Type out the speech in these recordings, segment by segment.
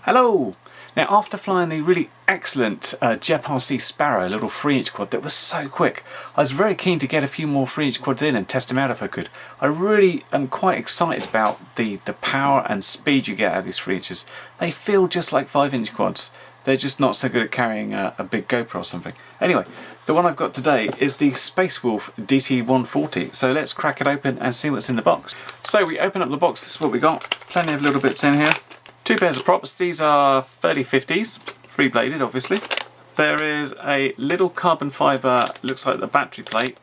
Hello! Now, after flying the really excellent Gearbest Sparrow, little 3-inch quad that was so quick, I was very keen to get a few more 3-inch quads in and test them out if I could. I really am quite excited about the power and speed you get out of these 3 inches. They feel just like 5-inch quads. They're just not so good at carrying a big GoPro or something. Anyway, the one I've got today is the Space Wolf DT140. So let's crack it open and see what's in the box. So we open up the box, this is what we got. Plenty of little bits in here. 2 pairs of props. These are 3050s, 3-bladed obviously. There is a little carbon fibre, looks like the battery plate,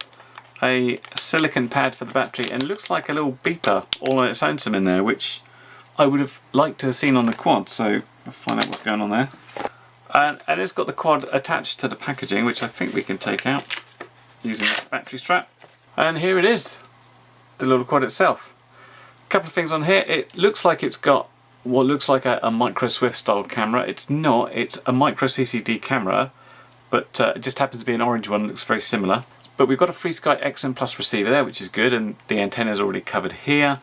a silicon pad for the battery, and looks like a little beeper all on its own some in there, which I would have liked to have seen on the quad, so I'll find out what's going on there. And it's got the quad attached to the packaging, which I think we can take out using the battery strap. And here it is, the little quad itself. A couple of things on here. It looks like it's got what looks like a micro swift style camera. It's not, it's a micro CCD camera, but it just happens to be an orange one, looks very similar. But we've got a FreeSky XM Plus receiver there, which is good, and the antenna is already covered here.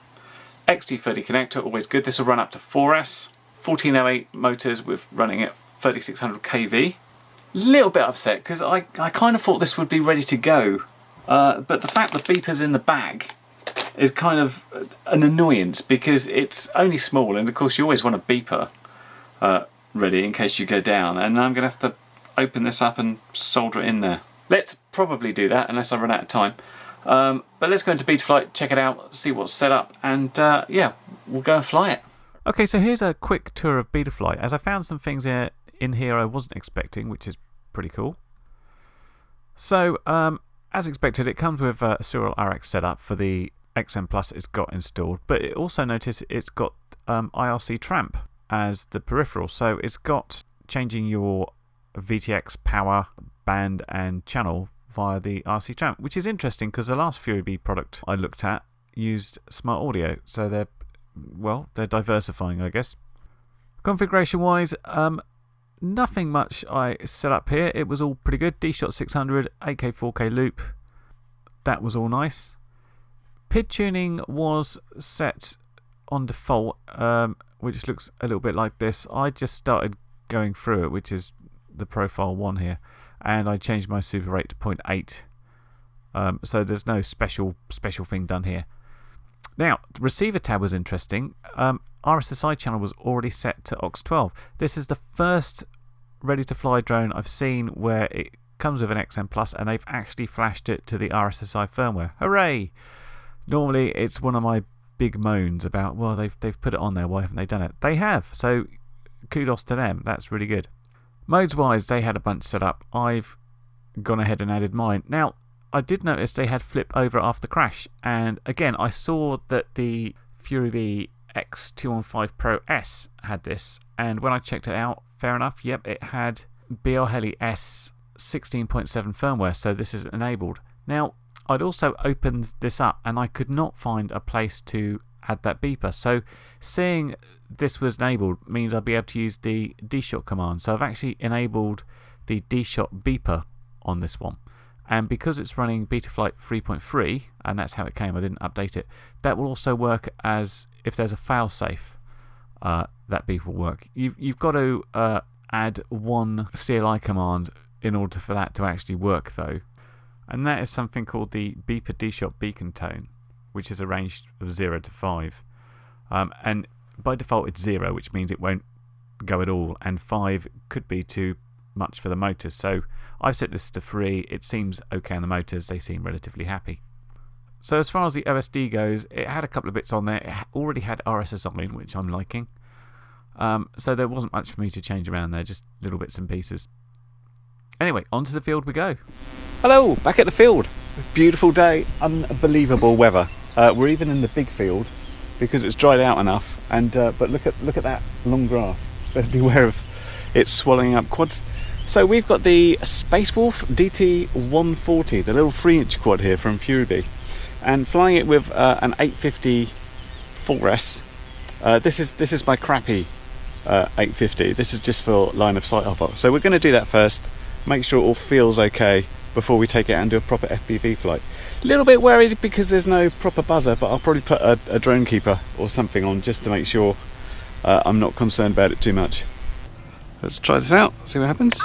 XT30 connector, always good. This will run up to 4S. 1408 motors with running at 3600 kV. Little bit upset because I kind of thought this would be ready to go, but the fact the beeper's in the bag is kind of an annoyance because it's only small, and of course you always want a beeper ready in case you go down, and I'm going to have to open this up and solder it in there. Let's probably do that unless I run out of time. But let's go into Beta Flight, check it out, see what's set up, and yeah, we'll go and fly it. Okay, so here's a quick tour of Beta Flight, as I found some things in here I wasn't expecting, which is pretty cool. So, as expected, it comes with a serial RX setup for the XM Plus it's got installed, but it also notice it's got IRC Tramp as the peripheral, so it's got changing your VTX power, band and channel via the RC Tramp, which is interesting because the last FuriBee product I looked at used smart audio, so they're diversifying, I guess. Configuration wise, nothing much I set up here. It was all pretty good. D-Shot 600, 8K 4K loop, that was all nice. PID tuning was set on default, which looks a little bit like this. I just started going through it, which is the profile 1 here, and I changed my super rate to 0.8, so there's no special thing done here. Now, the receiver tab was interesting. RSSI channel was already set to aux12. This is the first ready-to-fly drone I've seen where it comes with an XM Plus and they've actually flashed it to the RSSI firmware. Hooray! Normally, it's one of my big moans about, well, they've put it on there, why haven't they done it? They have, so kudos to them. That's really good. Modes-wise, they had a bunch set up. I've gone ahead and added mine. Now, I did notice they had flip over after the crash, and again, I saw that the FuriBee X215 Pro S had this, and when I checked it out, fair enough, yep, it had BL Heli S 16.7 firmware, so this is enabled. Now, I'd also opened this up and I could not find a place to add that beeper, so seeing this was enabled means I'll be able to use the D-Shot command. So I've actually enabled the D-Shot beeper on this one, and because it's running Beta Flight 3.3, and that's how it came, I didn't update it, that will also work as if there's a failsafe, that beep will work. You've got to add one CLI command in order for that to actually work though, and that is something called the beeper D-Shot beacon tone, which is a range of 0 to 5, and by default it's 0, which means it won't go at all, and 5 could be too much for the motors, so I've set this to 3. It seems okay on the motors, they seem relatively happy. So as far as the OSD goes, it had a couple of bits on there. It already had RSSI in, which I'm liking, so there wasn't much for me to change around there, just little bits and pieces. Anyway, onto the field we go. Hello, back at the field. Beautiful day, unbelievable weather. We're even in the big field because it's dried out enough, and but look at that long grass. Better beware of it swallowing up quads. So we've got the Space Wolf DT140, the little 3-inch quad here from FuriBee, and flying it with an 850 4S. This is my crappy 850. This is just for line of sight hover. So we're going to do that first, make sure it all feels okay before we take it out and do a proper FPV flight. A little bit worried because there's no proper buzzer, but I'll probably put a drone keeper or something on just to make sure I'm not concerned about it too much. Let's try this out, see what happens.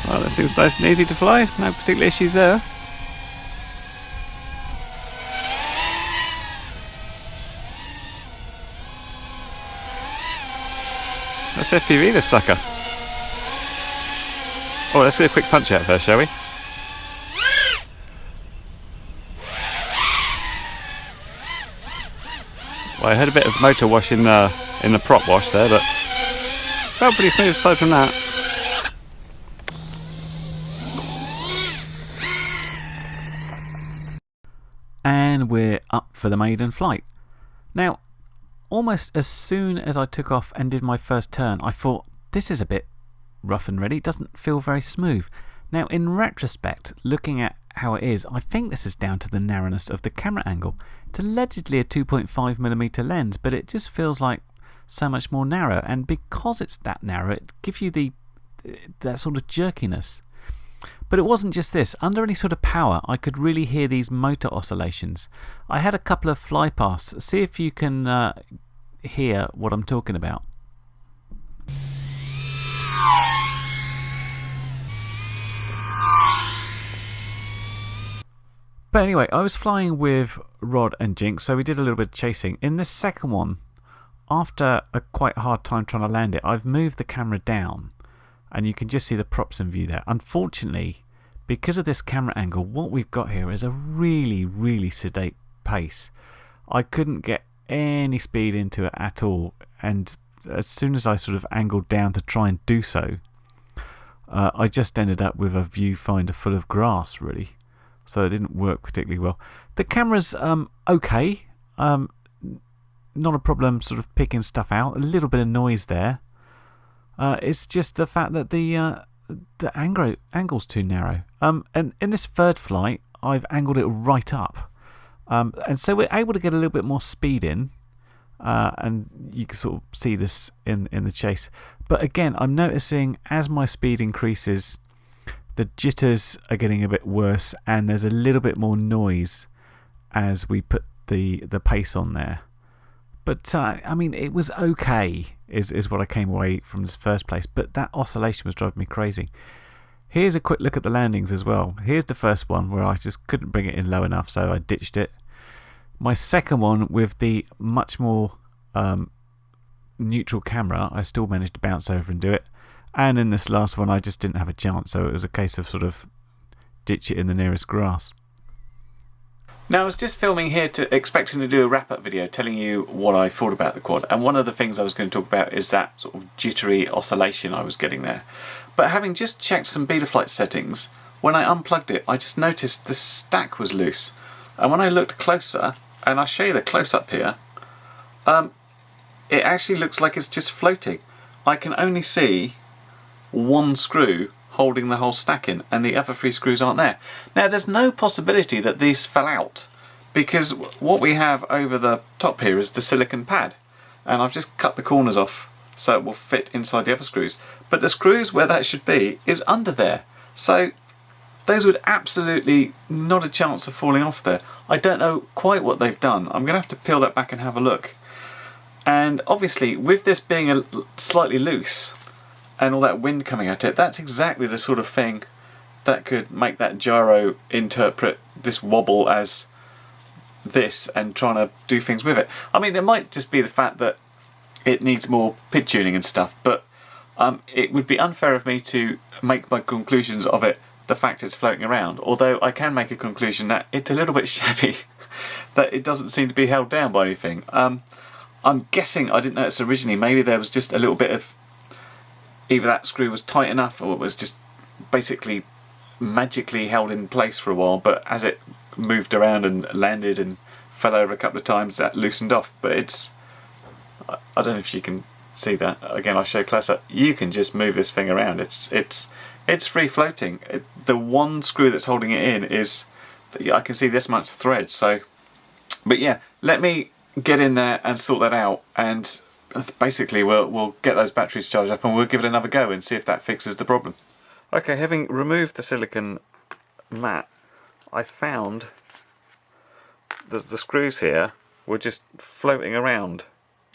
Well, that seems nice and easy to fly, no particular issues there. Let's FPV this sucker. Oh, let's get a quick punch out first, shall we? Well, I had a bit of motor wash in the prop wash there, but felt pretty smooth aside from that. And we're up for the maiden flight. Now, almost as soon as I took off and did my first turn, I thought, this is a bit rough and ready, it doesn't feel very smooth. Now, in retrospect, looking at how it is, I think this is down to the narrowness of the camera angle. It's allegedly a 2.5mm lens, but it just feels like so much more narrow, and because it's that narrow, it gives you that sort of jerkiness. But it wasn't just this. Under any sort of power, I could really hear these motor oscillations. I had a couple of fly pasts. See if you can hear what I'm talking about. But anyway, I was flying with Rod and Jinx, so we did a little bit of chasing. In this second one, after a quite hard time trying to land it, I've moved the camera down, and you can just see the props in view there. Unfortunately, because of this camera angle, what we've got here is a really, really sedate pace. I couldn't get any speed into it at all, and as soon as I sort of angled down to try and do so, I just ended up with a viewfinder full of grass, really. So it didn't work particularly well. The camera's okay, not a problem sort of picking stuff out, a little bit of noise there. It's just the fact that the angle's too narrow. And in this third flight, I've angled it right up. And so we're able to get a little bit more speed in. And you can sort of see this in the chase. But again, I'm noticing as my speed increases, the jitters are getting a bit worse, and there's a little bit more noise as we put the pace on there. But I mean, it was okay, is what I came away from this first place. But that oscillation was driving me crazy. Here's a quick look at the landings as well. Here's the first one where I just couldn't bring it in low enough, so I ditched it. My second one with the much more neutral camera, I still managed to bounce over and do it. And in this last one, I just didn't have a chance, so it was a case of sort of ditch it in the nearest grass. Now, I was just filming here expecting to do a wrap-up video telling you what I thought about the quad, and one of the things I was going to talk about is that sort of jittery oscillation I was getting there. But having just checked some Betaflight settings, when I unplugged it, I just noticed the stack was loose. And when I looked closer, and I'll show you the close-up here, it actually looks like it's just floating. I can only see one screw holding the whole stack in, and the other three screws aren't there. Now, there's no possibility that these fell out, because what we have over the top here is the silicon pad, and I've just cut the corners off so it will fit inside the other screws. But the screws where that should be is under there, so those would absolutely not a chance of falling off there. I don't know quite what they've done. I'm going to have to peel that back and have a look. And obviously, with this being slightly loose, and all that wind coming at it, that's exactly the sort of thing that could make that gyro interpret this wobble as this and trying to do things with it. I mean, it might just be the fact that it needs more PID tuning and stuff, but it would be unfair of me to make my conclusions of it the fact it's floating around, although I can make a conclusion that it's a little bit shabby, that it doesn't seem to be held down by anything. I'm guessing, I didn't notice originally, maybe there was just a little bit of either that screw was tight enough or it was just basically magically held in place for a while, but as it moved around and landed and fell over a couple of times, that loosened off. But it's, I don't know if you can see that. Again, I'll show closer. You can just move this thing around. It's free floating. The one screw that's holding it in is, I can see this much thread. So, but yeah, let me get in there and sort that out, and basically we'll get those batteries charged up and we'll give it another go and see if that fixes the problem. Okay, having removed the silicone mat, I found the screws here were just floating around,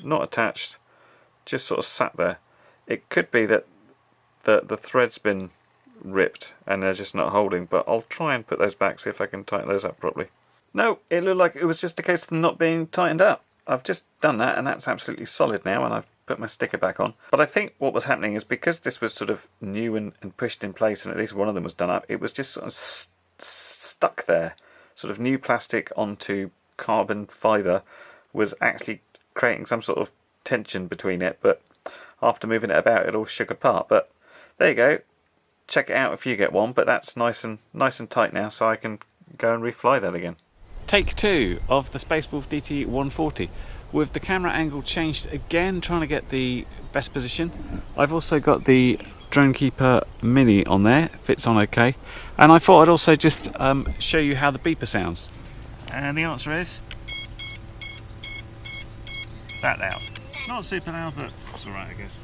not attached, just sort of sat there. It could be that the thread's been ripped and they're just not holding, but I'll try and put those back, see if I can tighten those up properly. No, it looked like it was just a case of them not being tightened up. I've just done that and that's absolutely solid now, and I've put my sticker back on. But I think what was happening is because this was sort of new and pushed in place, and at least one of them was done up, it was just sort of stuck there. Sort of new plastic onto carbon fibre was actually creating some sort of tension between it, but after moving it about it all shook apart. But there you go, check it out if you get one. But that's nice and tight now, so I can go and refly that again. Take 2 of the Space Wolf DT140 with the camera angle changed again, trying to get the best position. I've also got the Drone Keeper Mini on there, fits on okay, and I thought I'd also just show you how the beeper sounds. And the answer is that loud. Not super loud, but it's alright, I guess.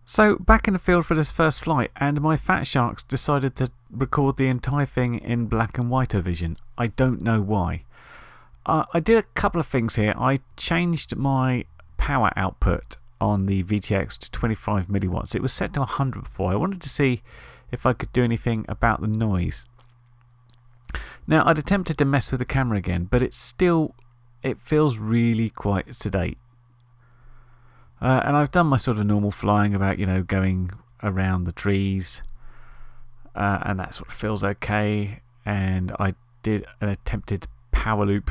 So back in the field for this first flight, and my Fat Sharks decided to record the entire thing in black and white vision. I don't know why. I did a couple of things here. I changed my power output on the VTX to 25 milliwatts. It was set to 100 before. I wanted to see if I could do anything about the noise. Now I'd attempted to mess with the camera again, but it feels really quite sedate. And I've done my sort of normal flying about, going around the trees, and that sort of feels okay. And I did an attempted power loop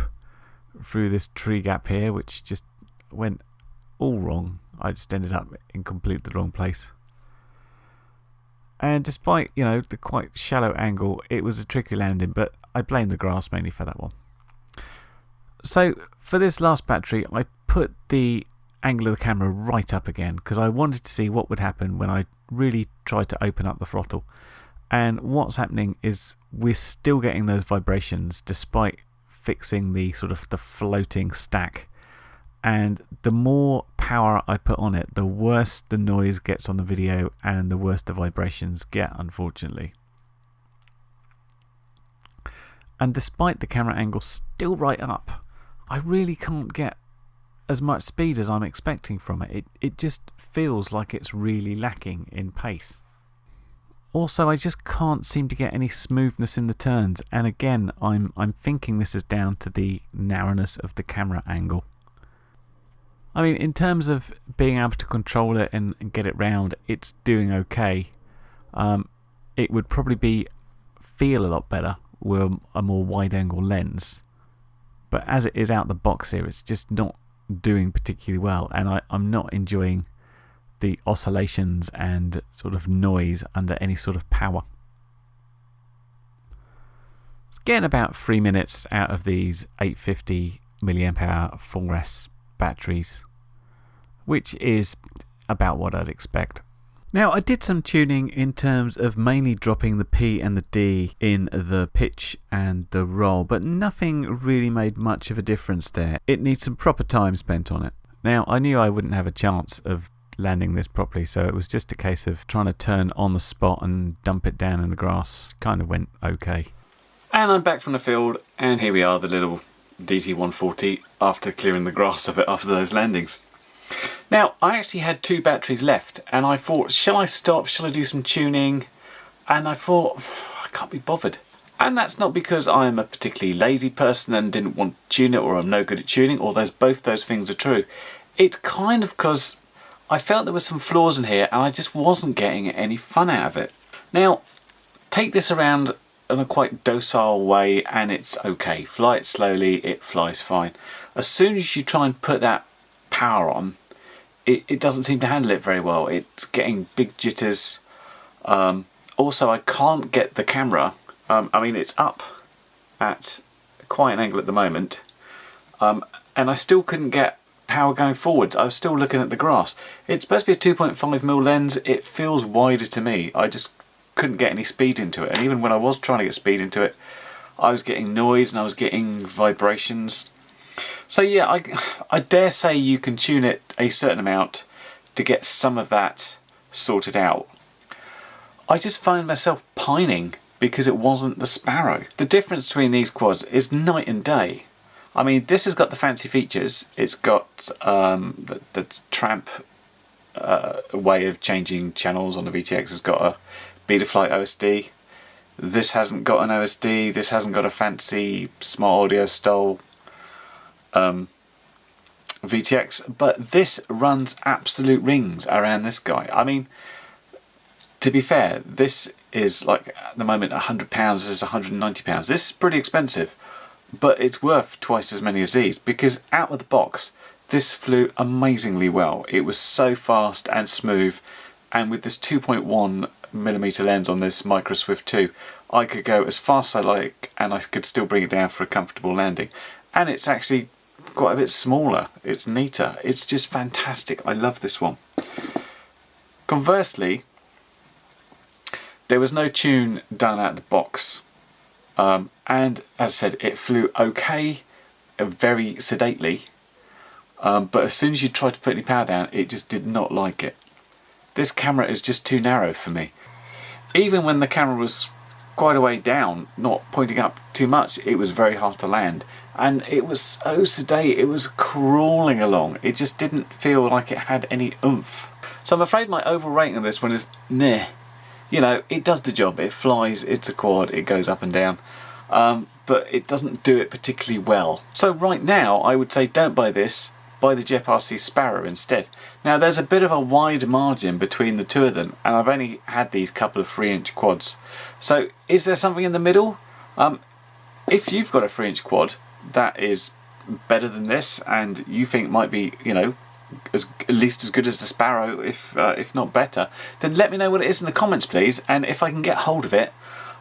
through this tree gap here, which just went all wrong. I just ended up in completely the wrong place. And despite, the quite shallow angle, it was a tricky landing, but I blame the grass mainly for that one. So for this last battery, I put the angle of the camera right up again because I wanted to see what would happen when I really tried to open up the throttle. And what's happening is we're still getting those vibrations despite fixing the sort of the floating stack. And the more power I put on it, the worse the noise gets on the video and the worse the vibrations get, unfortunately. And despite the camera angle still right up, I really can't get as much speed as I'm expecting from it. It just feels like it's really lacking in pace. Also, I just can't seem to get any smoothness in the turns, and again I'm thinking this is down to the narrowness of the camera angle. I mean, in terms of being able to control it and get it round, it's doing okay. It would probably feel a lot better with a more wide angle lens, but as it is out the box here, it's just not doing particularly well, and I'm not enjoying the oscillations and sort of noise under any sort of power. It's getting about 3 minutes out of these 850 mAh 4S batteries, which is about what I'd expect. Now, I did some tuning in terms of mainly dropping the P and the D in the pitch and the roll, but nothing really made much of a difference there. It needs some proper time spent on it. Now, I knew I wouldn't have a chance of landing this properly, so it was just a case of trying to turn on the spot and dump it down in the grass. Kind of went okay. And I'm back from the field, and here we are, the little DT140, after clearing the grass of it after those landings. Now, I actually had 2 batteries left, and I thought, shall I stop, shall I do some tuning? And I thought, I can't be bothered. And that's not because I'm a particularly lazy person and didn't want to tune it, or I'm no good at tuning, although both those things are true. It's kind of because I felt there were some flaws in here and I just wasn't getting any fun out of it. Now, take this around in a quite docile way and it's okay. Fly it slowly, it flies fine. As soon as you try and put that power on, it doesn't seem to handle it very well. It's getting big jitters. Also, I can't get the camera. I mean, it's up at quite an angle at the moment, and I still couldn't get power going forwards. I was still looking at the grass. It's supposed to be a 2.5mm lens. It feels wider to me. I just couldn't get any speed into it. And even when I was trying to get speed into it, I was getting noise and I was getting vibrations. So yeah, I dare say you can tune it a certain amount to get some of that sorted out. I just find myself pining because it wasn't the Sparrow. The difference between these quads is night and day. I mean, this has got the fancy features. It's got the tramp way of changing channels on the VTX. It's got a Maiden Flight OSD. This hasn't got an OSD. This hasn't got a fancy smart audio style VTX. But this runs absolute rings around this guy. I mean, to be fair, this is like at the moment £100. This is £190. This is pretty expensive, but it's worth twice as many as these because out of the box, this flew amazingly well. It was so fast and smooth, and with this 2.1mm lens on this Micro Swift 2, I could go as fast as I like, and I could still bring it down for a comfortable landing. And it's actually quite a bit smaller. It's neater. It's just fantastic. I love this one. Conversely, there was no tune done out of the box, and as I said, it flew okay, very sedately, but as soon as you tried to put any power down, it just did not like it. This camera is just too narrow for me. Even when the camera was quite a way down, not pointing up too much, it was very hard to land, and it was so sedate, it was crawling along. It just didn't feel like it had any oomph. So I'm afraid my overall rating on this one is meh. You know, it does the job, it flies, it's a quad, it goes up and down, but it doesn't do it particularly well. So right now, I would say don't buy this, buy the Jep RC Sparrow instead. Now there's a bit of a wide margin between the two of them, and I've only had these couple of 3-inch quads. So is there something in the middle? If you've got a 3-inch quad that is better than this, and you think might be, you know, at least as good as the Sparrow, if not better, then let me know what it is in the comments, please, and if I can get hold of it,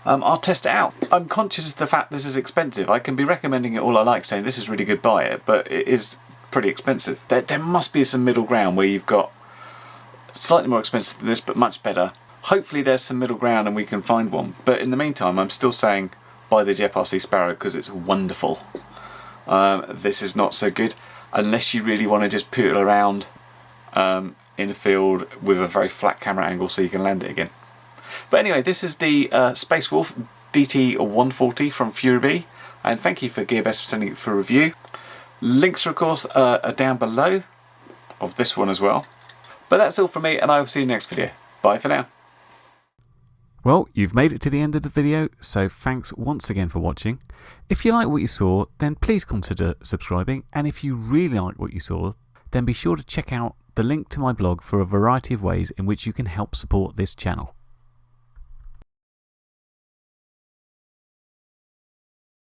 I'll test it out. I'm conscious of the fact this is expensive. I can be recommending it all I like, saying this is really good, buy it, but it is pretty expensive. There must be some middle ground where you've got slightly more expensive than this, but much better. Hopefully there's some middle ground and we can find one, but in the meantime, I'm still saying buy the Jep RC Sparrow because it's wonderful. This is not so good unless you really want to just poodle around in a field with a very flat camera angle so you can land it again. But anyway, this is the Space Wolf DT140 from FuriBee, and thank you for Gearbest for sending it for review. Links, of course, are down below of this one as well. But that's all from me, and I will see you next video. Bye for now. Well, you've made it to the end of the video, so thanks once again for watching. If you like what you saw, then please consider subscribing, and if you really like what you saw, then be sure to check out the link to my blog for a variety of ways in which you can help support this channel.